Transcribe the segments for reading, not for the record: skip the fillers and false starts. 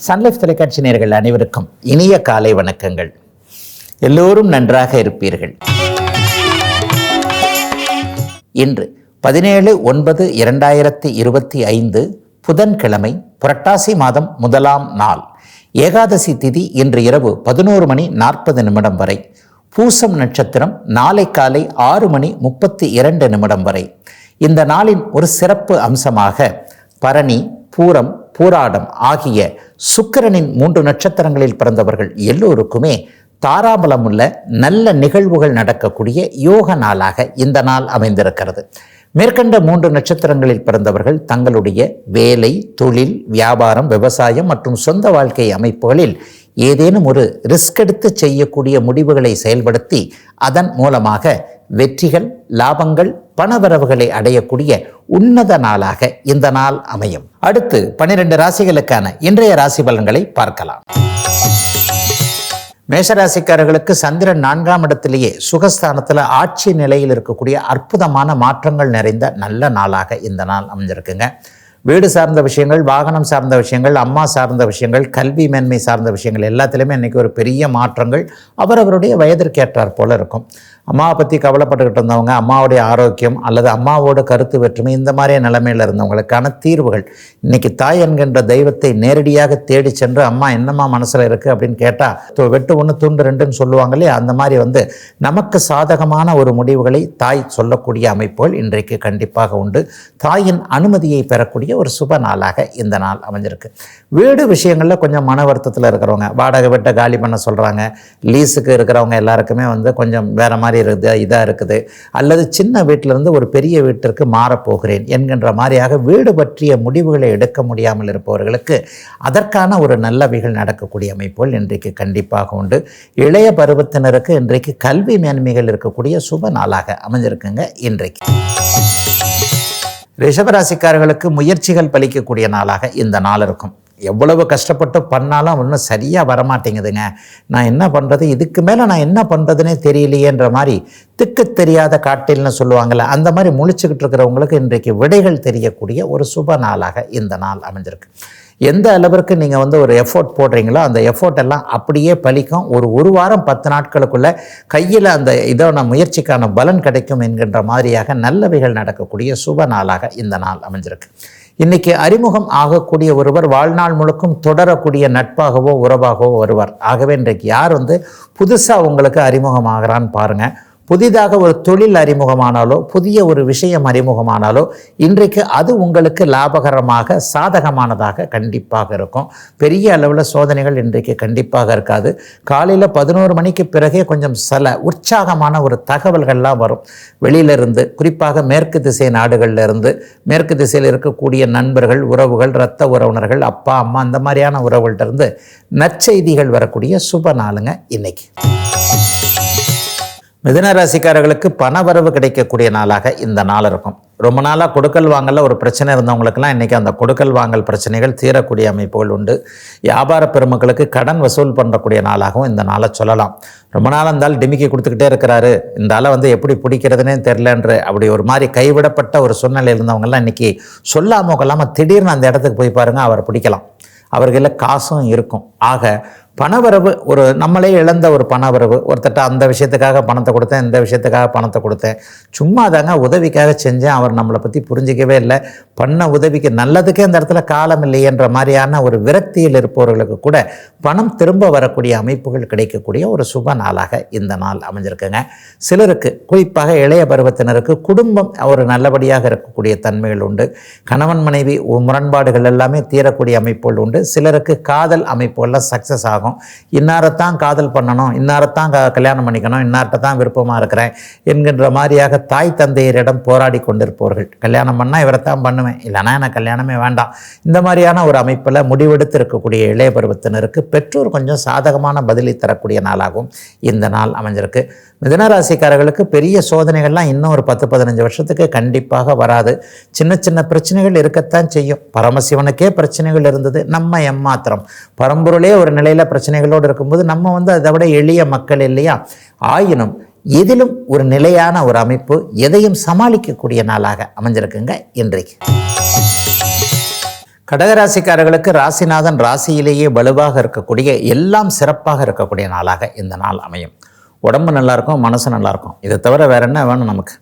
Sun Life தொலைக்காட்சி நேயர்கள் அனைவருக்கும் இனிய காலை வணக்கங்கள். எல்லோரும் நன்றாக இருப்பீர்கள். இன்று 17/9/2025 புதன்கிழமை, புரட்டாசி மாதம் 1ஆம் நாள், ஏகாதசி திதி இன்று இரவு 11:40 வரை, பூசம் நட்சத்திரம் நாளை காலை 6:32 வரை. இந்த நாளின் ஒரு சிறப்பு அம்சமாக பரணி, பூரம், பூராடம் ஆகிய சுக்கிரனின் 3 நட்சத்திரங்களில் பிறந்தவர்கள் எல்லோருக்குமே தாராபலமுள்ள நல்ல நிகழ்வுகள் நடக்கக்கூடிய யோக நாளாக இந்த நாள் அமைந்திருக்கிறது. மேற்கண்ட 3 நட்சத்திரங்களில் பிறந்தவர்கள் தங்களுடைய வேலை, தொழில், வியாபாரம், விவசாயம் மற்றும் சொந்த வாழ்க்கை அமைப்புகளில் ஏதேனும் ஒரு ரிஸ்க் எடுத்து செய்யக்கூடிய முடிவுகளை செயல்படுத்தி அதன் மூலமாக வெற்றிகள், லாபங்கள், பணவரவுகளை அடையக்கூடிய உன்னத நாளாக இந்த நாள் அமையும். அடுத்து 12 ராசிகளுக்கான இன்றைய ராசி பலன்களை பார்க்கலாம். மேஷராசிக்காரர்களுக்கு சந்திரன் 4ஆம் இடத்திலேயே சுகஸ்தானத்தில் ஆட்சி நிலையில் இருக்கக்கூடிய அற்புதமான மாற்றங்கள் நிறைந்த நல்ல நாளாக இந்த நாள் அமைஞ்சிருக்குங்க. வீடு சார்ந்த விஷயங்கள், வாகனம் சார்ந்த விஷயங்கள், அம்மா சார்ந்த விஷயங்கள், கல்வி மேன்மை சார்ந்த விஷயங்கள் எல்லாத்திலுமே இன்றைக்கி ஒரு பெரிய மாற்றங்கள் அவரவருடைய வயதிற்கேற்றார் போல இருக்கும். அம்மாவை பற்றி கவலைப்பட்டுக்கிட்டு இருந்தவங்க, அம்மாவுடைய ஆரோக்கியம் அல்லது அம்மாவோட கருத்து வேற்றுமை, இந்த மாதிரியே நிலைமையில் இருந்தவங்களுக்கான தீர்வுகள் இன்றைக்கி தாய் என்கின்ற தெய்வத்தை நேரடியாக தேடி சென்று அம்மா என்னம்மா மனசில் இருக்குது அப்படின்னு கேட்டால் வெட்டு 1 துண்டு 2ன்னு சொல்லுவாங்க இல்லையா, அந்த மாதிரி நமக்கு சாதகமான ஒரு முடிவுகளை தாய் சொல்லக்கூடிய அமைப்புகள் இன்றைக்கு கண்டிப்பாக உண்டு. தாயின் அனுமதியை பெறக்கூடிய ஒரு சுப நாளாக இந்த நாள் அமைஞ்சிருக்கு. வீடு விஷயங்களில் கொஞ்சம் மன வருத்தத்தில் இருக்கிறவங்க, வாடகை வீட்டை காலி பண்ண சொல்கிறாங்க, லீஸுக்கு இருக்கிறவங்க எல்லாருக்குமே கொஞ்சம் வேறு மாதிரி இதாக இருக்குது, அல்லது சின்ன வீட்டிலிருந்து ஒரு பெரிய வீட்டிற்கு மாறப்போகிறேன் என்கின்ற மாதிரியாக வீடு பற்றிய முடிவுகளை எடுக்க முடியாமல் இருப்பவர்களுக்கு அதற்கான ஒரு நல்லவைகள் நடக்கக்கூடிய அமைப்புகள் இன்றைக்கு கண்டிப்பாக உண்டு. இளைய பருவத்தினருக்கு இன்றைக்கு கல்வி மேன்மைகள் இருக்கக்கூடிய சுப நாளாக அமைஞ்சிருக்குங்க. இன்றைக்கு ரிஷபராசிக்காரர்களுக்கு முயற்சிகள் பலிக்கக்கூடிய நாளாக இந்த நாள் இருக்கும். எவ்வளவு கஷ்டப்பட்டு பண்ணாலும் ஒன்றும் சரியாக வரமாட்டேங்குதுங்க, நான் என்ன பண்ணுறது, இதுக்கு மேலே நான் என்ன பண்ணுறதுனே தெரியலையேன்ற மாதிரி திக்கு தெரியாத காட்டில்னு சொல்லுவாங்கள்ல, அந்த மாதிரி முழிச்சுக்கிட்டு இருக்கிறவங்களுக்கு இன்றைக்கு விடைகள் தெரியக்கூடிய ஒரு சுப நாளாக இந்த நாள் அமைஞ்சிருக்கு. எந்த அளவிற்கு நீங்கள் ஒரு எஃபோர்ட் போடுறீங்களோ அந்த எஃபோர்ட் எல்லாம் அப்படியே பலிக்கும். ஒரு வாரம் 10 நாட்களுக்குள்ள கையில் அந்த முயற்சிக்கான பலன் கிடைக்கும் என்கின்ற மாதிரியாக நல்லவைகள் நடக்கக்கூடிய சுப நாளாக இந்த நாள் அமைஞ்சிருக்கு. இன்றைக்கி அறிமுகம் ஆகக்கூடிய ஒருவர் வாழ்நாள் முழுக்கும் தொடரக்கூடிய நட்பாகவோ உறவாகவோ வருவார். ஆகவே இன்றைக்கு யார் புதுசாக உங்களுக்கு அறிமுகமாகறான்னு பாருங்கள். புதிதாக ஒரு தொழில் அறிமுகமானாலோ புதிய ஒரு விஷயம் அறிமுகமானாலோ இன்றைக்கு அது உங்களுக்கு லாபகரமாக சாதகமானதாக கண்டிப்பாக இருக்கும். பெரிய அளவில் சோதனைகள் இன்றைக்கு கண்டிப்பாக இருக்காது. காலையில் 11 மணிக்கு பிறகே கொஞ்சம் சில உற்சாகமான ஒரு தகவல்கள்லாம் வரும் வெளியிலிருந்து, குறிப்பாக மேற்கு திசை நாடுகளிலிருந்து. மேற்கு திசையில் இருக்கக்கூடிய நண்பர்கள், உறவுகள், இரத்த உறவினர்கள், அப்பா அம்மா, அந்த மாதிரியான உறவுகள்கிட்டருந்து நற்செய்திகள் வரக்கூடிய சுப நாளுங்க இன்னைக்கு. மிதுன ராசிக்காரர்களுக்கு பணவரவு கிடைக்கக்கூடிய நாளாக இந்த நாள் இருக்கும். ரொம்ப நாளாக கொடுக்கல் வாங்கல ஒரு பிரச்சனை இருந்தவங்களுக்கெல்லாம் இன்றைக்கி அந்த கொடுக்கல் வாங்கல் பிரச்சனைகள் தீரக்கூடிய அமைப்புகள் உண்டு. வியாபார பெருமக்களுக்கு கடன் வசூல் பண்ணக்கூடிய நாளாகவும் இந்த நாளை சொல்லலாம். ரொம்ப நாள் இருந்தாலும் டிமிக்கி கொடுத்துக்கிட்டே இருக்கிறாரு, இந்த ஆளை எப்படி பிடிக்கிறதுனே தெரிலன்று அப்படி ஒரு மாதிரி கைவிடப்பட்ட ஒரு சூழ்நிலை இருந்தவங்கெல்லாம் இன்றைக்கி சொல்லாமல் கொள்ளாமல் திடீர்னு அந்த இடத்துக்கு போய் பாருங்கள், அவரை பிடிக்கலாம். அவர்களில் காசும் இருக்கும். ஆக பணவரவு, ஒரு நம்மளே இழந்த ஒரு பணவரவு, ஒருத்தட்ட அந்த விஷயத்துக்காக பணத்தை கொடுத்தேன், இந்த விஷயத்துக்காக பணத்தை கொடுத்தேன், சும்மா தாங்க உதவிக்காக செஞ்சேன், அவர் நம்மளை பற்றி புரிஞ்சிக்கவே இல்லை, பண்ண உதவிக்கு நல்லதுக்கே அந்த இடத்துல காலம் இல்லையென்ற மாதிரியான ஒரு விரக்தியில் இருப்பவர்களுக்கு கூட பணம் திரும்ப வரக்கூடிய அமைப்புகள் கிடைக்கக்கூடிய ஒரு சுப நாளாக இந்த நாள் அமைஞ்சிருக்குங்க. சிலருக்கு, குறிப்பாக இளைய பருவத்தினருக்கு குடும்பம் ஒரு நல்லபடியாக இருக்கக்கூடிய தன்மைகள் உண்டு. கணவன் மனைவி முரண்பாடுகள் எல்லாமே தீரக்கூடிய அமைப்புகள் உண்டு. சிலருக்கு காதல் அமைப்புகள்லாம் சக்ஸஸ் ஆகும். இன்னாரத்தான் காதல் பண்ணணும், இன்னாரத்தான் கல்யாணம் பண்ணிக்கணும், இன்னார்கிட்ட தான் விருப்பமாக இருக்கிறேன் என்கின்ற மாதிரியாக தாய் தந்தையரிடம் போராடி கொண்டிருப்பவர்கள், கல்யாணம் பண்ணால் இவரைத்தான் பண்ணுவேன், இல்லைனா எனக்கு கல்யாணமே வேண்டாம், இந்த மாதிரியான ஒரு அமைப்பில் முடிவெடுத்து இருக்கக்கூடிய இளைய பருவத்தினருக்கு பெற்றோர் கொஞ்சம் சாதகமான பதிலை தரக்கூடிய நாளாகவும் இந்த நாள் அமைஞ்சிருக்கு. மிதுனராசிக்காரர்களுக்கு பெரிய சோதனைகள்லாம் இன்னும் ஒரு 10-15 வருஷத்துக்கு கண்டிப்பாக வராது. சின்ன சின்ன பிரச்சனைகள் இருக்கத்தான் செய்யும். பரமசிவனுக்கே பிரச்சனைகள் இருந்தது, நம்ம எம்மாத்திரம். பரம்பொருளே ஒரு நிலையில் பிரச்சனைகளோடு இருக்கும்போது நம்ம அதை விட எளிய மக்கள் இல்லையா? ஆயினும் எதிலும் ஒரு நிலையான ஒரு அமைப்பு, எதையும் சமாளிக்கக்கூடிய நாளாக அமைஞ்சிருக்குங்க இன்றைக்கு. கடகராசிக்காரர்களுக்கு ராசிநாதன் ராசியிலேயே வலுவாக இருக்கக்கூடிய எல்லாம் சிறப்பாக இருக்கக்கூடிய நாளாக இந்த நாள் அமையும். உடம்பு நல்லாயிருக்கும், மனசு நல்லாயிருக்கும். இதை தவிர வேறு என்ன வேணும் நமக்கு?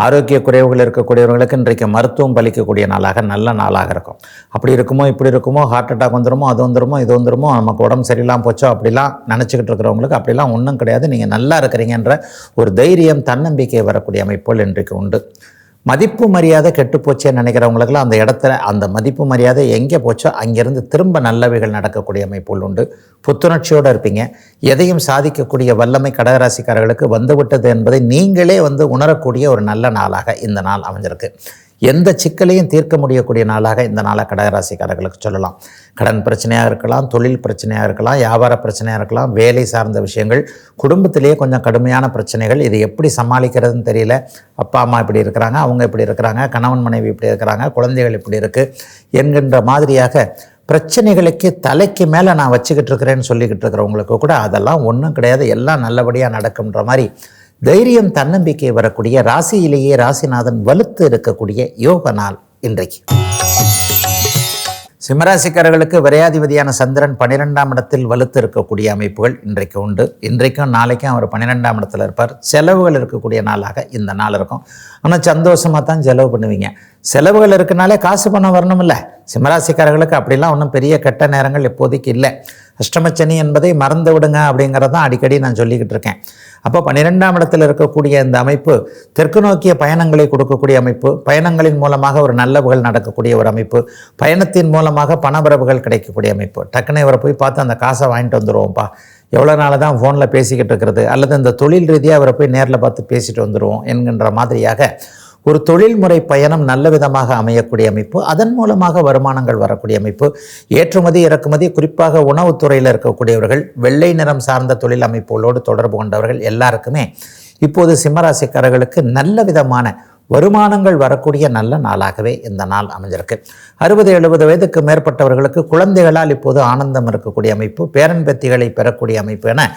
ஆரோக்கிய குறைவுகள் இருக்கக்கூடியவர்களுக்கு இன்றைக்கு மருத்துவம் பலிக்கக்கூடிய நாளாக நல்ல நாளாக இருக்கும். அப்படி இருக்குமோ இப்படி இருக்குமோ, ஹார்ட் அட்டாக் வந்துடுமோ, அது வந்துடுமோ, இது வந்துடுமோ, நமக்கு உடம்பு சரியில்லாமல் போச்சோ அப்படிலாம் நினச்சிக்கிட்டு இருக்கிறவங்களுக்கு அப்படிலாம் ஒன்றும் கிடையாது. நீங்கள் நல்லா இருக்கிறீங்கன்ற ஒரு தைரியம், தன்னம்பிக்கை வரக்கூடிய அமைப்புகள் இன்றைக்கு உண்டு. மதிப்பு மரியாதை கெட்டுப்போச்சேன்னு நினைக்கிறவங்களுக்குலாம் அந்த இடத்துல அந்த மதிப்பு மரியாதை எங்கே போச்சோ அங்கேருந்து திரும்ப நல்லவைகள் நடக்கக்கூடிய அமைப்புகள் உண்டு. புத்துணர்ச்சியோடு இருப்பீங்க. எதையும் சாதிக்கக்கூடிய வல்லமை கடகராசிக்காரர்களுக்கு வந்துவிட்டது என்பதை நீங்களே உணரக்கூடிய ஒரு நல்ல நாளாக இந்த நாள் அமைஞ்சிருக்கு. எந்த சிக்கலையும் தீர்க்க முடியக்கூடிய நாளாக இந்த நாளை கடகராசிக்காரர்களுக்கு சொல்லலாம். கடன் பிரச்சனையாக இருக்கலாம், தொழில் பிரச்சனையாக இருக்கலாம், வியாபார பிரச்சனையாக இருக்கலாம், வேலை சார்ந்த விஷயங்கள், குடும்பத்திலேயே கொஞ்சம் கடுமையான பிரச்சனைகள். இது எப்படி சமாளிக்கிறதுன்னு தெரியல. அப்பா அம்மா இப்படி இருக்கிறாங்க, அவங்க இப்படி இருக்கிறாங்க, கணவன் மனைவி இப்படி இருக்கிறாங்க, குழந்தைகள் இப்படி இருக்குது என்கின்ற மாதிரியாக பிரச்சனைகளுக்கு தலைக்கு மேலே நான் வச்சுக்கிட்டு இருக்கிறேன்னு சொல்லிக்கிட்டு இருக்கிறவங்களுக்கு கூட அதெல்லாம் ஒன்றும் கிடையாது, எல்லாம் நல்லபடியாக நடக்கும்ன்ற மாதிரி தைரியம், தன்னம்பிக்கை வரக்கூடிய ராசியிலேயே ராசிநாதன் வலுத்து இருக்கக்கூடிய யோக நாள் இன்றைக்கு. சிம்மராசிக்காரர்களுக்கு விரையாதிபதியான சந்திரன் 12ஆம் இடத்தில் வலுத்து இருக்கக்கூடிய அமைப்புகள் இன்றைக்கு உண்டு. இன்றைக்கும் நாளைக்கும் அவர் 12ஆம் இடத்துல இருப்பார். செலவுகள் இருக்கக்கூடிய நாளாக இந்த நாள் இருக்கும். ஆனால் சந்தோஷமாக தான் செலவு பண்ணுவீங்க. செலவுகள் இருக்குனாலே காசு பணம் வரணும் இல்லை? சிம்மராசிக்காரர்களுக்கு அப்படிலாம் ஒன்றும் பெரிய கெட்ட நேரங்கள் இப்போதைக்கு இல்லை. அஷ்டமச்சனி என்பதை மறந்து விடுங்க அப்படிங்கிறதான் அடிக்கடி நான் சொல்லிக்கிட்டு இருக்கேன். அப்போ 12ஆம் இடத்தில் இருக்கக்கூடிய இந்த அமைப்பு தெற்கு நோக்கிய பயணங்களை கொடுக்கக்கூடிய அமைப்பு, பயணங்களின் மூலமாக ஒரு நல்லவுகள் நடக்கக்கூடிய ஒரு அமைப்பு, பயணத்தின் மூலமாக பணவரவுகள் கிடைக்கக்கூடிய அமைப்பு. டக்குனு இவரை போய் பார்த்து அந்த காசை வாங்கிட்டு வந்துடுவோம்ப்பா, எவ்வளோ நாள் தான் ஃபோனில் பேசிக்கிட்டு இருக்கிறது, அல்லது இந்த தொழில் ரீதியாக அவரை போய் நேரில் பார்த்து பேசிட்டு வந்துடுவோம் என்கின்ற மாதிரியாக ஒரு தொழில்முறை பயணம் நல்ல விதமாக அமையக்கூடிய அமைப்பு, அதன் மூலமாக வருமானங்கள் வரக்கூடிய அமைப்பு. ஏற்றுமதி இறக்குமதி, குறிப்பாக உணவுத்துறையில் இருக்கக்கூடியவர்கள், வெள்ளை நிறம் சார்ந்த தொழில் அமைப்புகளோடு தொடர்பு கொண்டவர்கள் எல்லாருக்குமே இப்போது சிம்மராசிக்காரர்களுக்கு நல்ல விதமான வருமானங்கள் வரக்கூடிய நல்ல நாளாகவே இந்த நாள் அமைஞ்சிருக்கு. 60-70 வயதுக்கு மேற்பட்டவர்களுக்கு குழந்தைகளால் இப்போது ஆனந்தம் இருக்கக்கூடிய அமைப்பு, பேரன் பேத்திகளை பெறக்கூடிய அமைப்பு என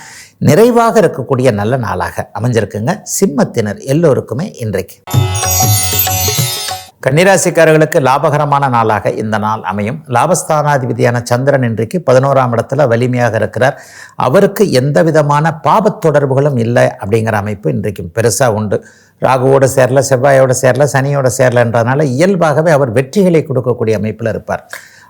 நிறைவாக இருக்கக்கூடிய நல்ல நாளாக அமைஞ்சிருக்குங்க சிம்மத்தினர் எல்லோருக்குமே இன்றைக்கு. கன்னிராசிக்காரர்களுக்கு லாபகரமான நாளாக இந்த நாள் அமையும். லாபஸ்தானாதிபதியான சந்திரன் இன்றைக்கு 11ஆம் இடத்துல வலிமையாக இருக்கிறார். அவருக்கு எந்த விதமான பாபத் தொடர்புகளும் இல்லை அப்படிங்கிற அமைப்பு இன்றைக்கும் பெருசாக உண்டு. ராகுவோடு சேரல, செவ்வாயோடு சேரல, சனியோடு சேரலன்றதுனால இயல்பாகவே அவர் வெற்றிகளை கொடுக்கக்கூடிய அமைப்பில் இருப்பார்.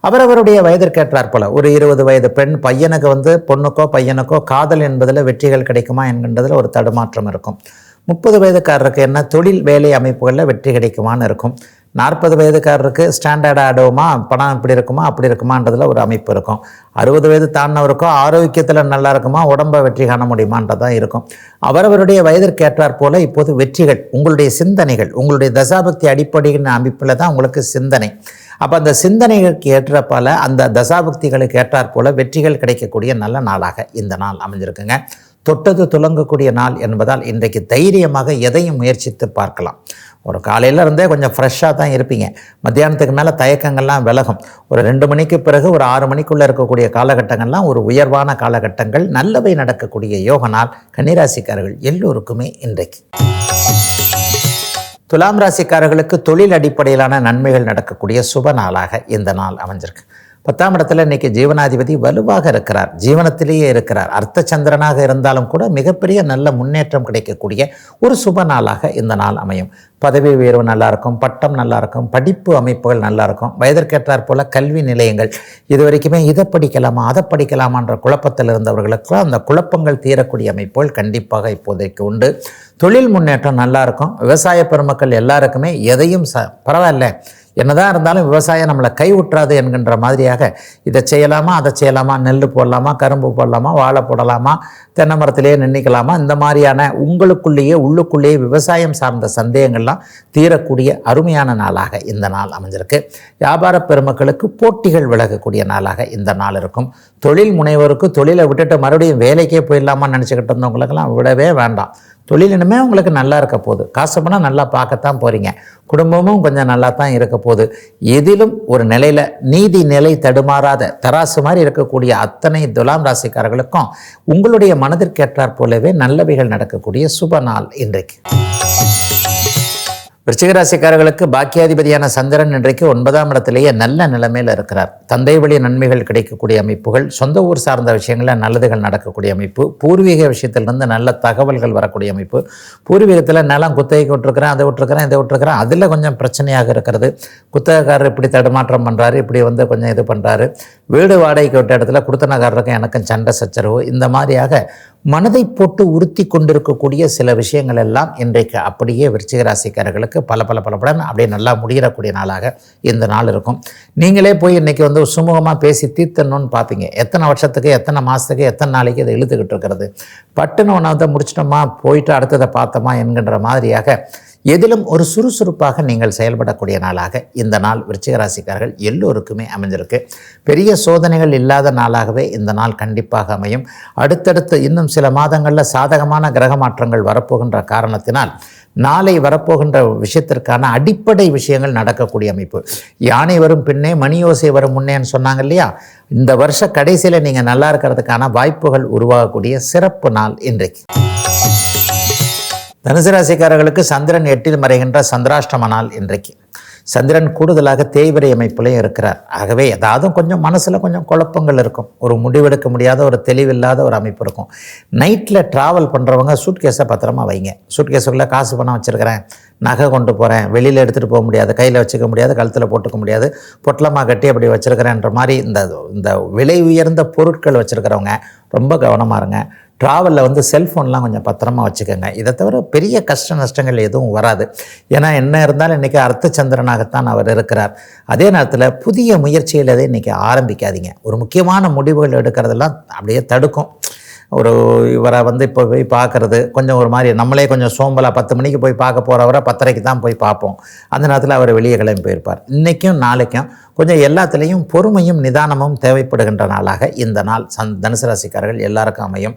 அவரவருடைய வயதிற்கேற்றார் போல ஒரு 20 வயது பெண் பையனுக்கு பொண்ணுக்கோ பையனுக்கோ காதல் என்பதில் வெற்றிகள் கிடைக்குமா என்கின்றதில் ஒரு தடுமாற்றம் இருக்கும். 30 வயதுக்காரருக்கு என்ன தொழில் வேலை அமைப்புகளில் வெற்றி கிடைக்குமான்னு இருக்கும். 40 வயதுக்காரருக்கு ஸ்டாண்டர்டாக ஆடுவோமா, பணம் இப்படி இருக்குமா அப்படி இருக்குமான்றதில் ஒரு அமைப்பு இருக்கும். 60 வயது தாண்டினவருக்கும் ஆரோக்கியத்தில் நல்லா இருக்குமா, உடம்பை வெற்றி காண முடியுமான்றதான் இருக்கும். அவரவருடைய வயதிற்கேற்றார் போல இப்போது வெற்றிகள் உங்களுடைய சிந்தனைகள், உங்களுடைய தசாபக்தி அடிப்படையின் அமைப்பில் தான் உங்களுக்கு சிந்தனை. அப்போ அந்த சிந்தனைகளுக்கு ஏற்றப்பால அந்த தசாபக்திகளுக்கு ஏற்றாற் போல வெற்றிகள் கிடைக்கக்கூடிய நல்ல நாளாக இந்த நாள் அமைஞ்சிருக்குங்க. தொட்டது துலங்கக்கூடிய நாள் என்பதால் இன்றைக்கு தைரியமாக எதையும் முயற்சித்து பார்க்கலாம். ஒரு காலையில் இருந்தே கொஞ்சம் ஃப்ரெஷ்ஷாக தான் இருப்பீங்க. மத்தியானத்துக்கு மேலே தயக்கங்கள்லாம் விலகும். ஒரு 2 மணிக்கு பிறகு ஒரு 6 மணிக்குள்ளே இருக்கக்கூடிய காலகட்டங்கள்லாம் ஒரு உயர்வான காலகட்டங்கள், நல்லவை நடக்கக்கூடிய யோக நாள் கன்னிராசிக்காரர்கள் எல்லோருக்குமே இன்றைக்கு. துலாம் ராசிக்காரர்களுக்கு தொழில் அடிப்படையிலான நன்மைகள் நடக்கக்கூடிய சுப நாளாக இந்த நாள் அமைஞ்சிருக்கு. 10ஆம் இடத்துல இன்றைக்கி ஜீவனாதிபதி வலுவாக இருக்கிறார், ஜீவனத்திலேயே இருக்கிறார். அர்த்த சந்திரனாக இருந்தாலும் கூட மிகப்பெரிய நல்ல முன்னேற்றம் கிடைக்கக்கூடிய ஒரு சுப நாளாக இந்த நாள் அமையும். பதவி உயர்வு நல்லாயிருக்கும், பட்டம் நல்லாயிருக்கும், படிப்பு அமைப்புகள் நல்லாயிருக்கும். வயதிற்கேற்றாற் போல கல்வி நிலையங்கள், இது வரைக்குமே இதை படிக்கலாமா அதை படிக்கலாமான்ற குழப்பத்தில் இருந்தவர்களுக்கு அந்த குழப்பங்கள் தீரக்கூடிய அமைப்புகள் கண்டிப்பாக இப்போதைக்கு உண்டு. தொழில் முன்னேற்றம் நல்லாயிருக்கும். விவசாய பெருமக்கள் எல்லாருக்குமே எதையும் பரவாயில்ல, என்னதான் இருந்தாலும் விவசாயம் நம்மளை கைவிட்டுறாது என்கின்ற மாதிரியாக இதை செய்யலாமா அதை செய்யலாமா, நெல் போடலாமா, கரும்பு போடலாமா, வாழை போடலாமா, தென்னை மரத்திலேயே நின்றுக்கலாமா, இந்த மாதிரியான உள்ளுக்குள்ளேயே விவசாயம் சார்ந்த சந்தேகங்கள்லாம் தீரக்கூடிய அருமையான நாளாக இந்த நாள் அமைஞ்சிருக்கு. வியாபார பெருமக்களுக்கு போட்டிகள் விலகக்கூடிய நாளாக இந்த நாள் இருக்கும். தொழில் முனைவோருக்கு தொழிலை விட்டுட்டு மறுபடியும் வேலைக்கே போயிடலாமான்னு நினச்சிக்கிட்டு இருந்தவங்களுக்கெல்லாம் விடவே வேண்டாம். தொழில் இனிமேல் உங்களுக்கு நல்லா இருக்க போகுது, காசு பணம் நல்லா பார்க்கத்தான் போகிறீங்க, குடும்பமும் கொஞ்சம் நல்லா தான் இருக்க போகுது. எதிலும் ஒரு நிலையில் நீதி நிலை தடுமாறாத தராசு மாதிரி இருக்கக்கூடிய அத்தனை துலாம் ராசிக்காரர்களுக்கும் உங்களுடைய மனதிற்கேற்றாற் போலவே நல்லவைகள் நடக்கக்கூடிய சுப நாள் இன்றைக்கு. விருச்சிக ராசிக்காரர்களுக்கு பாக்கியாதிபதியான சந்திரன் இன்றைக்கு 9ஆம் இடத்திலேயே நல்ல நிலைமையில் இருக்கிறார். தந்தை வழி நன்மைகள் கிடைக்கக்கூடிய அமைப்புகள், சொந்த ஊர் சார்ந்த விஷயங்களில் நல்லதுகள் நடக்கக்கூடிய அமைப்பு, பூர்வீக விஷயத்திலிருந்து நல்ல தகவல்கள் வரக்கூடிய அமைப்பு, பூர்வீகத்தில் நிலம் குத்தகைக்கு விட்டுருக்கிறேன், அதை விட்டுருக்கிறேன், இதை விட்டுருக்கிறேன், அதில் கொஞ்சம் பிரச்சனையாக இருக்கிறது, குத்தகைக்காரர் இப்படி தடுமாற்றம் பண்ணுறாரு, இப்படி கொஞ்சம் இது பண்ணுறாரு, வீடு வாடகைக்கு விட்ட இடத்துல குடுத்தனக்காரருக்கும் எனக்கும் சண்டை சச்சரவு, இந்த மாதிரியாக மனதை போட்டு உறுத்தி கொண்டிருக்கக்கூடிய சில விஷயங்கள் எல்லாம் இன்றைக்கு அப்படியே விருச்சிக ராசிக்காரர்களுக்கு பல அப்படியே நல்லா முடியக்கூடிய நாளாக இந்த நாள் இருக்கும். நீங்களே போய் இன்றைக்கி சுமூகமாக பேசி தீர்த்தணும்னு பார்ப்பீங்க. எத்தனை வருஷத்துக்கு, எத்தனை மாதத்துக்கு, எத்தனை நாளைக்கு இதை இழுத்துக்கிட்டு இருக்கிறது, பட்டுன்னு ஒன்றை முடிச்சிட்டோமா, போயிட்டு அடுத்ததை பார்த்தோமா என்கின்ற மாதிரியாக எதிலும் ஒரு சுறுசுறுப்பாக நீங்கள் செயல்படக்கூடிய நாளாக இந்த நாள் விருச்சிக ராசிக்காரர்கள் எல்லோருக்குமே அமைஞ்சிருக்கு. பெரிய சோதனைகள் இல்லாத நாளாகவே இந்த நாள் கண்டிப்பாக அமையும். அடுத்தடுத்து இன்னும் சில மாதங்களில் சாதகமான கிரக மாற்றங்கள் வரப்போகின்ற காரணத்தினால் நாளை வரப்போகின்ற விஷயத்திற்கான அடிப்படை விஷயங்கள் நடக்கக்கூடிய அமைப்பு. யானை வரும் பின்னே மணியோசை வரும் முன்னேன்னு சொன்னாங்க இல்லையா, இந்த வருஷ கடைசியில் நீங்கள் நல்லா இருக்கிறதுக்கான வாய்ப்புகள் உருவாகக்கூடிய சிறப்பு நாள் இன்றைக்கு. தனுசு ராசிக்காரர்களுக்கு சந்திரன் 8இல் மறைகின்ற சந்திராஷ்டம நாள் இன்றைக்கு. சந்திரன் கூடுதலாக தேய்பிரை அமைப்புலையும் இருக்கிறார். ஆகவே ஏதாவது கொஞ்சம் மனசில் கொஞ்சம் குழப்பங்கள் இருக்கும், ஒரு முடிவெடுக்க முடியாத ஒரு தெளிவில்லாத ஒரு அமைப்பு இருக்கும். நைட்டில் ட்ராவல் பண்ணுறவங்க சூட்கேஸை பத்திரமா வைங்க. சூட்கேஸுக்குள்ளே காசு பணம் வச்சுருக்கிறேன், நகை கொண்டு போகிறேன், வெளியில் எடுத்துகிட்டு போக முடியாது, கையில் வச்சுக்க முடியாது, கழுத்தில் போட்டுக்க முடியாது, பொட்டலமாக கட்டி அப்படி வச்சுருக்கிறேன்ற மாதிரி இந்த விலை உயர்ந்த பொருட்கள் வச்சுருக்கிறவங்க ரொம்ப கவனமாக இருங்க. ட்ராவலில் செல்ஃபோன்லாம் கொஞ்சம் பத்திரமா வச்சுக்கோங்க. இதை தவிர பெரிய கஷ்ட நஷ்டங்கள் எதுவும் வராது. ஏன்னா என்ன இருந்தாலும் இன்றைக்கி அர்த்த சந்திரனாகத்தான் அவர் இருக்கிறார். அதே நேரத்தில் புதிய முயற்சிகள் எதை இன்றைக்கி ஆரம்பிக்காதீங்க. ஒரு முக்கியமான முடிவுகள் எடுக்கிறதெல்லாம் அப்படியே தடுக்கும். ஒரு இவரை இப்போ போய் பார்க்குறது கொஞ்சம் ஒரு மாதிரி நம்மளே கொஞ்சம் சோம்பலாக 10 மணிக்கு போய் பார்க்க போகிறவரை 10:30க்கு தான் போய் பார்ப்போம். அந்த நேரத்தில் அவர் வெளியே கிளம்பி போயிருப்பார். இன்றைக்கும் நாளைக்கும் கொஞ்சம் எல்லாத்துலேயும் பொறுமையும் நிதானமும் தேவைப்படுகின்ற நாளாக இந்த நாள் தனுசு ராசிக்காரர்கள் எல்லாருக்கும் அமையும்.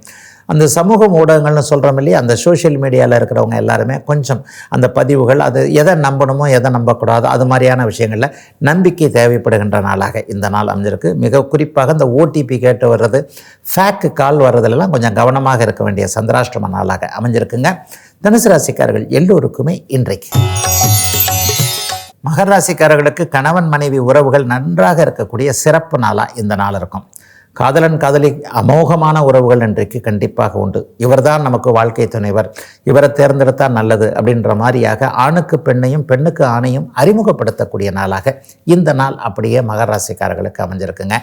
அந்த சமூக ஊடகங்கள்னு சொல்கிறோம் இல்லையா, அந்த சோஷியல் மீடியாவில் இருக்கிறவங்க எல்லாருமே கொஞ்சம் அந்த பதிவுகள், அது எதை நம்பணுமோ எதை நம்பக்கூடாதோ அது மாதிரியான விஷயங்களில் நம்பிக்கை தேவைப்படுகின்ற நாளாக இந்த நாள் அமைஞ்சிருக்கு. மிக குறிப்பாக இந்த ஓடிபி கேட்டு வர்றது, ஃபேக்கு கால் வர்றதுலாம் கொஞ்சம் கவனமாக இருக்க வேண்டிய சந்திராஷ்டம நாளாக அமைஞ்சிருக்குங்க. தனுசு ராசிக்காரர்கள் எல்லோருக்குமே இன்றைக்கு. மகர ராசிக்காரர்களுக்கு கணவன் மனைவி உறவுகள் நன்றாக இருக்கக்கூடிய சிறப்பு நாளாக இந்த நாள் இருக்கும். காதலன் காதலி அமோகமான உறவுகள் இன்றைக்கு கண்டிப்பாக உண்டு. இவர்தான் நமக்கு வாழ்க்கை துணைவர், இவரை தேர்ந்தெடுத்தால் நல்லது அப்படின்ற மாதிரியாக ஆணுக்கு பெண்ணையும் பெண்ணுக்கு ஆணையும் அறிமுகப்படுத்தக்கூடிய நாளாக இந்த நாள் அப்படியே மகர ராசிக்காரர்களுக்கு அமைஞ்சிருக்குங்க.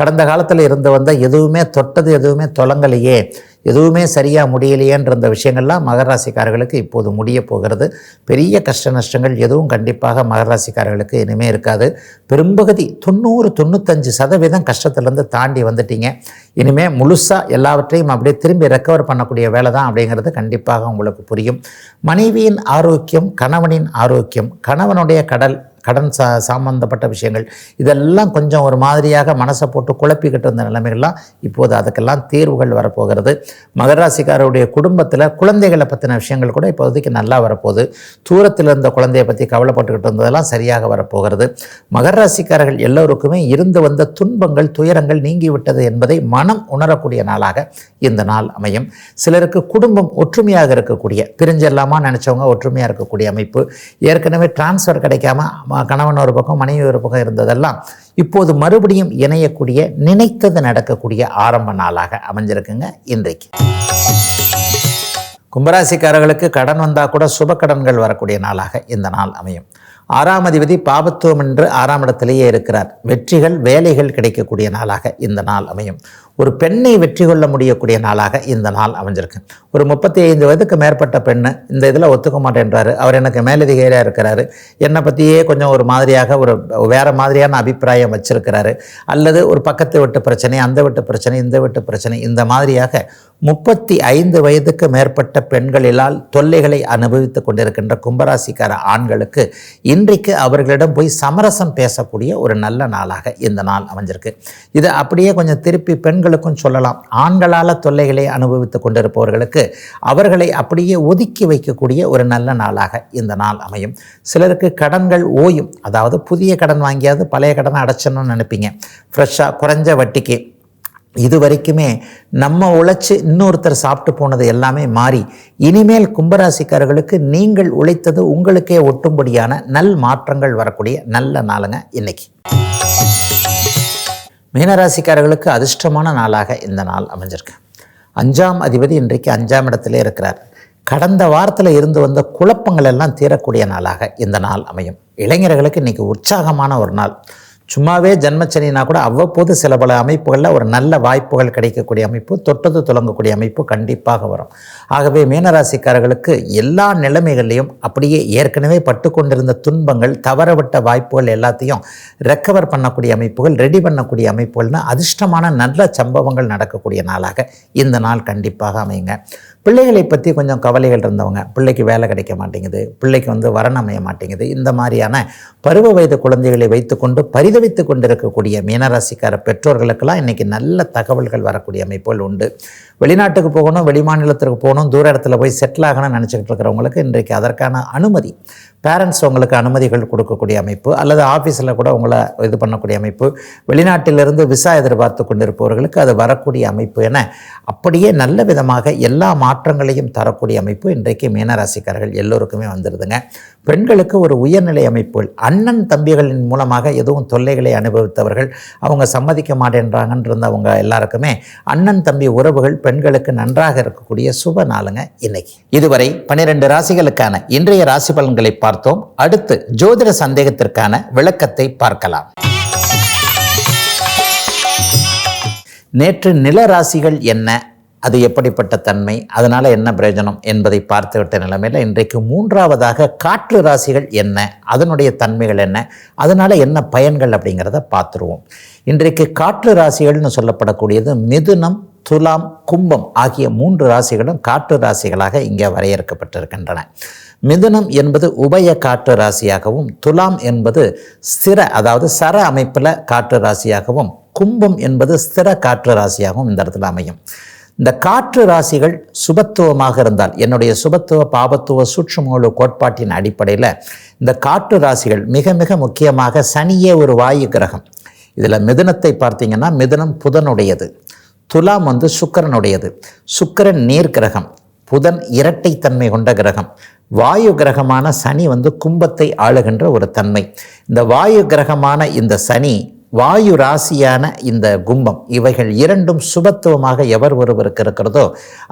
கடந்த காலத்தில் இருந்து வந்த எதுவுமே தொட்டது எதுவுமே தொலங்கலையே, எதுவுமே சரியாக முடியலையேன்ற இந்த விஷயங்கள்லாம் மகர ராசிக்காரர்களுக்கு இப்போது முடிய போகிறது. பெரிய கஷ்ட நஷ்டங்கள் எதுவும் கண்டிப்பாக மகர ராசிக்காரர்களுக்கு இனிமேல் இருக்காது. பெரும்பகுதி 90-95% கஷ்டத்துலேருந்து தாண்டி வந்துட்டீங்க. இனிமேல் முழுசாக எல்லாவற்றையும் அப்படியே திரும்பி ரெக்கவர் பண்ணக்கூடிய வேலை தான் அப்படிங்கிறது கண்டிப்பாக உங்களுக்கு புரியும். மனைவியின் ஆரோக்கியம், கணவனின் ஆரோக்கியம், கணவனுடைய கடன் சம்பந்தப்பட்ட விஷயங்கள் இதெல்லாம் கொஞ்சம் ஒரு மாதிரியாக மனசை போட்டு குழப்பிக்கிட்டு இருந்த நிலைமைகள்லாம் இப்போது அதுக்கெல்லாம் தீர்வுகள் வரப்போகிறது. மகர ராசிக்காரருடைய குடும்பத்தில் குழந்தைகளை பற்றின விஷயங்கள் கூட இப்போதைக்கு நல்லா வரப்போகுது. தூரத்தில் இருந்த குழந்தையை பற்றி கவலைப்பட்டுக்கிட்டு இருந்ததெல்லாம் சரியாக வரப்போகிறது. மகர ராசிக்காரர்கள் எல்லோருக்குமே இருந்து வந்த துன்பங்கள் துயரங்கள் நீங்கிவிட்டது என்பதை மனம் உணரக்கூடிய நாளாக இந்த நாள் அமையும். சிலருக்கு குடும்பம் ஒற்றுமையாக இருக்கக்கூடிய, பிரிஞ்செல்லாமா நினச்சவங்க ஒற்றுமையாக இருக்கக்கூடிய அமைப்பு, ஏற்கனவே டிரான்ஸ்ஃபர் கிடைக்காம கணவன் ஒரு பக்கம் மனைவி ஒரு பக்கம் இருந்ததெல்லாம் இப்போது மறுபடியும் இணையக்கூடிய, நினைத்தது நடக்கக்கூடிய ஆரம்ப நாளாக அமைஞ்சிருக்குங்க இன்றைக்கு. கும்பராசிக்காரர்களுக்கு கடன் வந்தால் கூட சுப கடன்கள் வரக்கூடிய நாளாக இந்த நாள் அமையும். 6ஆம் அதிபதி பாபத்துவம் என்று 6ஆம் இடத்திலேயே இருக்கிறார். வெற்றிகள் வேலைகள் கிடைக்கக்கூடிய நாளாக இந்த நாள் அமையும். ஒரு பெண்ணை வெற்றி கொள்ள முடியக்கூடிய நாளாக இந்த நாள் அமைஞ்சிருக்கு. ஒரு 35 வயதுக்கு மேற்பட்ட பெண்ணு இந்த இதில் ஒத்துக்க மாட்டேன்றாரு, அவர் எனக்கு மேலதிகாரியாக இருக்கிறாரு, என்னை பற்றியே கொஞ்சம் ஒரு மாதிரியாக ஒரு வேறு மாதிரியான அபிப்பிராயம் வச்சிருக்கிறாரு, அல்லது ஒரு பக்கத்து வீட்டு பிரச்சனை, அந்த வீட்டு பிரச்சனை, இந்த வீட்டு பிரச்சனை, இந்த மாதிரியாக 35 வயதுக்கு மேற்பட்ட பெண்களிலால் தொல்லைகளை அனுபவித்து கொண்டிருக்கின்ற கும்பராசிக்கார ஆண்களுக்கு இன்றைக்கு அவர்களிடம் போய் சமரசம் பேசக்கூடிய ஒரு நல்ல நாளாக இந்த நாள் அமைஞ்சிருக்கு. இதை அப்படியே கொஞ்சம் திருப்பி பெண்களுக்கும் சொல்லலாம். ஆண்களால் தொல்லைகளை அனுபவித்து கொண்டிருப்பவர்களுக்கு அவர்களை அப்படியே ஒதுக்கி வைக்கக்கூடிய ஒரு நல்ல நாளாக இந்த நாள் அமையும். சிலருக்கு கடன்கள் ஓயும், அதாவது புதிய கடன் வாங்கியாவது பழைய கடனை அடைச்சணும்னு நினைப்பீங்க. ஃப்ரெஷ்ஷாக குறைஞ்ச வட்டிக்கு இது வரைக்குமே நம்ம உழைச்சி இன்னொருத்தர் சாப்பிட்டு போனது எல்லாமே மாறி இனிமேல் கும்பராசிக்காரர்களுக்கு நீங்கள் உழைத்தது உங்களுக்கே ஒட்டும்படியான நல் மாற்றங்கள் வரக்கூடிய நல்ல நாளுங்க இன்னைக்கு. மீனராசிக்காரர்களுக்கு அதிர்ஷ்டமான நாளாக இந்த நாள் அமைஞ்சிருக்கு. 5ஆம் அதிபதி இன்றைக்கு 5ஆம் இடத்திலே இருக்கிறார். கடந்த வாரத்தில் இருந்து வந்த குழப்பங்கள் எல்லாம் தீரக்கூடிய நாளாக இந்த நாள் அமையும். இளைஞர்களுக்கு இன்றைக்கி உற்சாகமான ஒரு நாள். சும்மாவே ஜன்மச்சனினா கூட அவ்வப்போது சில பல அமைப்புகளில் ஒரு நல்ல வாய்ப்புகள் கிடைக்கக்கூடிய அமைப்பு, தொட்டது துலங்கக்கூடிய அமைப்பு கண்டிப்பாக வரும். ஆகவே மீனராசிக்காரர்களுக்கு எல்லா நிலைமைகள்லையும் அப்படியே ஏற்கனவே பட்டு கொண்டிருந்த துன்பங்கள், தவறவிட்ட வாய்ப்புகள் எல்லாத்தையும் ரெக்கவர் பண்ணக்கூடிய அமைப்புகள், ரெடி பண்ணக்கூடிய அமைப்புகள்னு அதிர்ஷ்டமான நல்ல சம்பவங்கள் நடக்கக்கூடிய நாளாக இந்த நாள் கண்டிப்பாக அமையுங்க. பிள்ளைகளை பற்றி கொஞ்சம் கவலைகள் இருந்தவங்க, பிள்ளைக்கு வேலை கிடைக்க மாட்டேங்குது, பிள்ளைக்கு வரன் அமைய மாட்டேங்குது, இந்த மாதிரியான பருவ வயது குழந்தைகளை வைத்துக்கொண்டு பரிதவித்து கொண்டிருக்கக்கூடிய மீனராசிக்கார பெற்றோர்களுக்கெல்லாம் இன்றைக்கி நல்ல தகவல்கள் வரக்கூடிய அமைப்புகள் உண்டு. வெளிநாட்டுக்கு போகணும், வெளிமாநிலத்திற்கு போகணும், தூர இடத்துல போய் செட்டில் ஆகணும்னு நினச்சிக்கிட்டு இருக்கிறவங்களுக்கு இன்றைக்கு அதற்கான அனுமதி, பேரண்ட்ஸ் உங்களுக்கு அனுமதிகள் கொடுக்கக்கூடிய அமைப்பு, அல்லது ஆஃபீஸில் கூட உங்களை இது பண்ணக்கூடிய அமைப்பு, வெளிநாட்டிலிருந்து விசா எதிர்பார்த்து கொண்டிருப்பவர்களுக்கு அது வரக்கூடிய அமைப்பு என அப்படியே நல்ல விதமாக எல்லா மாற்றங்களையும் தரக்கூடிய அமைப்பு இன்றைக்கு மீனராசிக்காரர்கள் எல்லோருக்குமே வந்துடுதுங்க. பெண்களுக்கு ஒரு உயர்நிலை அமைப்புகள், அண்ணன் தம்பிகளின் மூலமாக எதுவும் தொல்லைகளை அனுபவித்தவர்கள், அவங்க சம்மதிக்க மாட்டேன்றாங்கன்றவங்க எல்லாருக்குமே அண்ணன் தம்பி உறவுகள் பெண்களுக்கு நன்றாக இருக்கக்கூடிய சுப நாளுங்க இன்னைக்கு. இதுவரை 12 ராசிகளுக்கான இன்றைய ராசி பலன்களை பார்த்தோம். அடுத்து ஜோதிட சந்தேகத்திற்கான விளக்கத்தை பார்க்கலாம். நேற்று நில ராசிகள் என்ன, அது எப்படிப்பட்ட தன்மை, அதனால் என்ன பிரயோஜனம் என்பதை பார்த்துவிட்ட நிலைமையில் இன்றைக்கு 3ஆவதாக காற்று ராசிகள் என்ன, அதனுடைய தன்மைகள் என்ன, அதனால் என்ன பயன்கள் அப்படிங்கிறத பார்த்துருவோம். இன்றைக்கு காற்று ராசிகள்னு சொல்லப்படக்கூடியது மிதுனம், துலாம், கும்பம் ஆகிய 3 ராசிகளும் காற்று ராசிகளாக இங்கே வரையறுக்கப்பட்டிருக்கின்றன. மிதுனம் என்பது உபய காற்று ராசியாகவும், துலாம் என்பது ஸ்திர அதாவது சர அமைப்பில் காற்று ராசியாகவும், கும்பம் என்பது ஸ்திர காற்று ராசியாகவும் இந்த இடத்துல அமையும். இந்த காற்று ராசிகள் சுபத்துவமாக இருந்தால், என்னுடைய சுபத்துவ பாபத்துவ சூட்சுமோழு கோட்பாட்டின் அடிப்படையில் இந்த காற்று ராசிகள் மிக மிக முக்கியமாக, சனியே ஒரு வாயு கிரகம். இதில் மிதுனத்தை பார்த்தீங்கன்னா மிதுனம் புதனுடையது, துலாம் சுக்கிரனுடையது, சுக்கிரன் நீர் கிரகம், புதன் இரட்டைத்தன்மை கொண்ட கிரகம், வாயு கிரகமான சனி கும்பத்தை ஆளுகின்ற ஒரு தன்மை. இந்த வாயு கிரகமான இந்த சனி, வாயு ராசியான இந்த கும்பம், இவைகள் இரண்டும் சுபத்துவமாக எவர் ஒருவருக்கு இருக்கிறதோ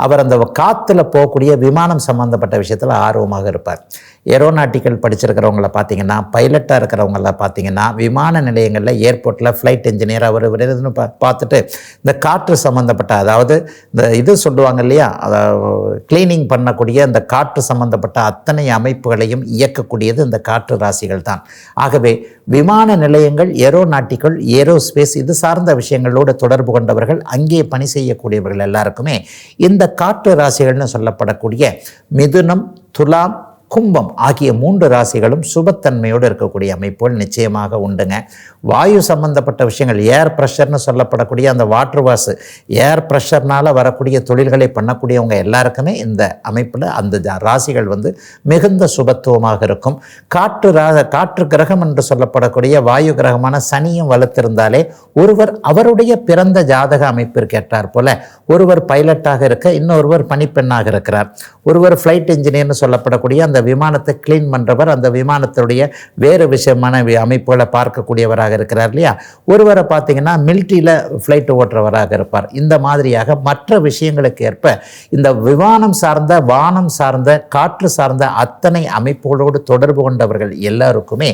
அவர் அந்த காற்றுல போகக்கூடிய விமானம் சம்பந்தப்பட்ட விஷயத்தில் ஆர்வமாக இருப்பார். ஏரோநாட்டிக்கல் படிச்சிருக்கிறவங்கள பார்த்தீங்கன்னா, பைலட்டாக இருக்கிறவங்கள பார்த்தீங்கன்னா, விமான நிலையங்களில் ஏர்போர்ட்டில் ஃப்ளைட் இன்ஜினியர் அவர் பார்த்துட்டு இந்த காற்று சம்மந்தப்பட்ட, அதாவது இந்த இது சொல்லுவாங்க இல்லையா, கிளீனிங் பண்ணக்கூடிய இந்த காற்று சம்பந்தப்பட்ட அத்தனை அமைப்புகளையும் இயக்கக்கூடியது இந்த காற்று ராசிகள் தான். ஆகவே விமான நிலையங்கள், ஏரோநாட்டிக்கல், ஏரோஸ்பேஸ் இது சார்ந்த விஷயங்களோடு தொடர்பு கொண்டவர்கள், அங்கே பணி செய்யக்கூடியவர்கள் எல்லாருக்குமே இந்த காற்று ராசிகள்னு சொல்லப்படக்கூடிய மிதுனம், துலாம், கும்பம் ஆகிய 3 ராசிகளும் சுபத்தன்மையோடு இருக்கக்கூடிய அமைப்புகள் நிச்சயமாக உண்டுங்க. வாயு சம்பந்தப்பட்ட விஷயங்கள், ஏர் ப்ரெஷர்னு சொல்லப்படக்கூடிய அந்த வாட்டர் வாஷ், ஏர் ப்ரெஷர்னால் வரக்கூடிய தொழில்களை பண்ணக்கூடியவங்க எல்லாருக்குமே இந்த அமைப்பில் அந்த ராசிகள் மிகுந்த சுபத்துவமாக இருக்கும். காற்று கிரகம் என்று சொல்லப்படக்கூடிய வாயு கிரகமான சனியும் வலுத்திருந்தாலே ஒருவர் அவருடைய பிறந்த ஜாதக அமைப்பிற்கு ஏற்றார் போல, ஒருவர் பைலட்டாக இருக்க, இன்னொருவர் பணிப்பெண்ணாக இருக்கிறார், ஒருவர் ஃப்ளைட் இன்ஜினியர்னு சொல்லப்படக்கூடிய அந்த விமானத்தை கிளீன் பண்ணுறவர், அந்த விமானத்துடைய வேறு விஷயமான அமைப்புகளை பார்க்கக்கூடியவராக இருக்கிறார் இல்லையா, ஒருவரை பார்த்தீங்கன்னா மிலிட்ரியில் ஃப்ளைட் ஓட்டுறவராக இருப்பார். இந்த மாதிரியாக மற்ற விஷயங்களுக்கு ஏற்ப இந்த விமானம் சார்ந்த, வானம் சார்ந்த, காற்று சார்ந்த அத்தனை அமைப்புகளோடு தொடர்பு கொண்டவர்கள் எல்லாருக்குமே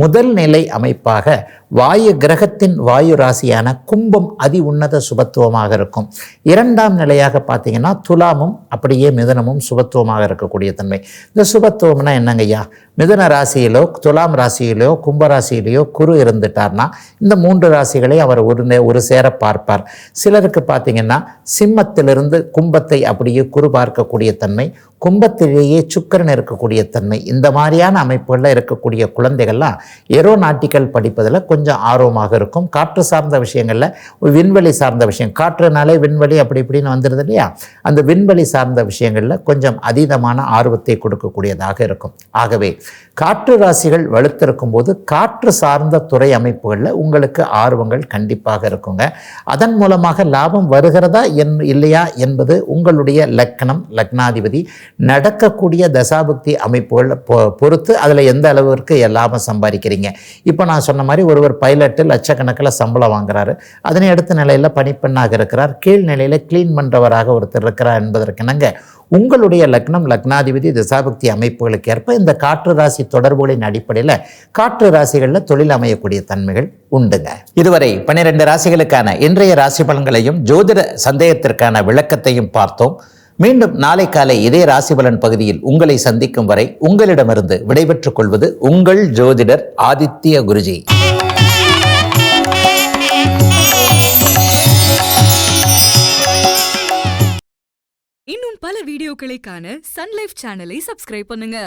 முதல் நிலை அமைப்பாக வாயு கிரகத்தின் வாயு ராசியான கும்பம் அதி உன்னத சுபத்துவமாக இருக்கும். 2ஆம் நிலையாக பார்த்தீங்கன்னா துலாமும் அப்படியே மிதுனமும் சுபத்துவமாக இருக்கக்கூடிய தன்மை. இந்த சுபத்துவம்னா என்னங்கய்யா, மிதுன ராசியிலோ துலாம் ராசியிலோ கும்ப ராசியிலையோ குரு இருந்துட்டார்னா இந்த 3 ராசிகளை அவர் ஒரு சேர பார்ப்பார். சிலருக்கு பார்த்தீங்கன்னா சிம்மத்திலிருந்து கும்பத்தை அப்படியே குரு பார்க்கக்கூடிய தன்மை, கும்பத்திலேயே சுக்கிரன் இருக்கக்கூடிய தன்மை, இந்த மாதிரியான அமைப்புகளில் இருக்கக்கூடிய குழந்தைகள்லாம் ஏரோநாட்டிக்கல் படிப்பதில் கொஞ்சம் ஆர்வமாக இருக்கும். காற்று சார்ந்த விஷயங்களில் விண்வெளி சார்ந்த விஷயம், காற்றுனாலே விண்வெளி அப்படி இப்படின்னு வந்துடுது இல்லையா, அந்த விண்வெளி சார்ந்த விஷயங்களில் கொஞ்சம் அதீதமான ஆர்வத்தை கொடுக்கக்கூடியதாக இருக்கும். ஆகவே காற்று ராசிகள் வலுத்திருக்கும் போது காற்று சார்ந்த துறை அமைப்புகளில் உங்களுக்கு ஆர்வங்கள் கண்டிப்பாக இருக்குங்க. அதன் மூலமாக லாபம் வருகிறதா இல்லையா என்பது உங்களுடைய லக்னம், லக்னாதிபதி, நடக்கக்கூடிய தசாபுக்தி அமைப்புகள் பொறுத்து அதில் எந்த அளவிற்கு லாபம் சம்பாதிக்கிறீங்க. இப்போ நான் சொன்ன மாதிரி ஒருவர் பைலட்டு லட்சக்கணக்கில் சம்பளம் வாங்குறாரு, அதனை அடுத்த நிலையில் பணிப்பெண்ணாக இருக்கிறார், கீழ் நிலையில் கிளீன் பண்ணுறவராக ஒருத்தர் இருக்கிறார் என்பதற்கிணங்க உங்களுடைய லக்னம், லக்னாதிபதி, தசாபக்தி அமைப்புகளுக்கு ஏற்ப இந்த காற்று ராசி தொடர்புகளின் அடிப்படையில் காற்று ராசிகளில் தொழில் அமையக்கூடிய தன்மைகள் உண்டுங்க. இதுவரை 12 ராசிகளுக்கான இன்றைய ராசி பலன்களையும் ஜோதிட சந்தேகத்திற்கான விளக்கத்தையும் பார்த்தோம். மீண்டும் நாளை காலை இதே ராசி பலன் பகுதியில் உங்களை சந்திக்கும் வரை உங்களிடமிருந்து விடைபெற்றுக் கொள்வது உங்கள் ஜோதிடர் ஆதித்ய குருஜி. இன்னும் பல வீடியோக்களை காண சன் லைஃப் சேனலை சப்ஸ்கிரைப் பண்ணுங்க.